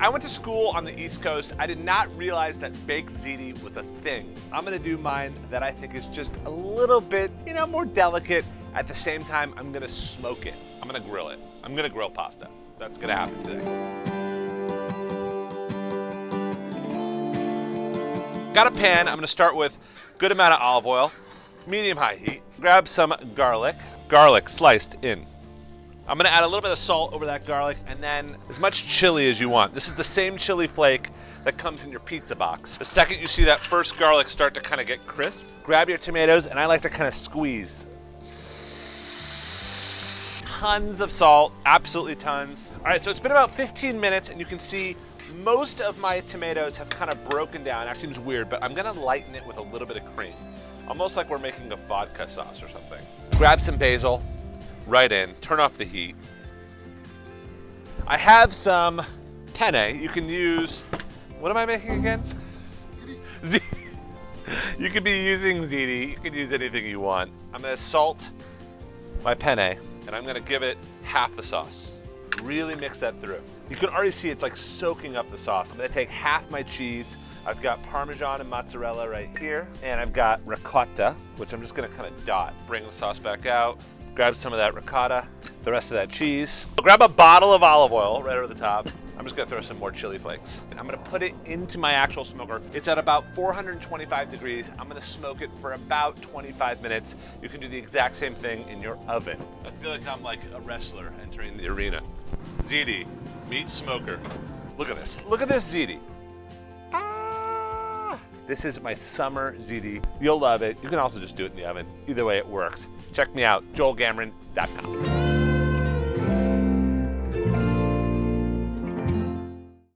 I went to school on the East Coast. I did not realize that baked ziti was a thing. I'm gonna do mine that I think is just a little bit, more delicate. At the same time, I'm gonna smoke it. I'm gonna grill it. I'm gonna grill pasta. That's gonna happen today. Got a pan. I'm gonna start with a good amount of olive oil, medium-high heat. Grab some garlic. Garlic sliced in. I'm gonna add a little bit of salt over that garlic and then as much chili as you want. This is the same chili flake that comes in your pizza box. The second you see that first garlic start to kind of get crisp, grab your tomatoes, and I like to kind of squeeze. Tons of salt, absolutely tons. All right, so it's been about 15 minutes and you can see most of my tomatoes have kind of broken down. That seems weird, but I'm gonna lighten it with a little bit of cream. Almost like we're making a vodka sauce or something. Grab some basil, right in, turn off the heat. I have some penne. You can use, what am I making again? You could be using ziti. You can use anything you want. I'm gonna salt my penne and I'm gonna give it half the sauce. Really mix that through. You can already see it's like soaking up the sauce. I'm gonna take half my cheese. I've got Parmesan and mozzarella right here. And I've got ricotta, which I'm just gonna kind of dot. Bring the sauce back out. Grab some of that ricotta, the rest of that cheese. Grab a bottle of olive oil right over the top. I'm just gonna throw some more chili flakes. And I'm gonna put it into my actual smoker. It's at about 425 degrees. I'm gonna smoke it for about 25 minutes. You can do the exact same thing in your oven. I feel like I'm like a wrestler entering the arena. Ziti, meat smoker. Look at this, ziti. This is my summer ziti. You'll love it. You can also just do it in the oven. Either way, it works. Check me out, joelgamoran.com.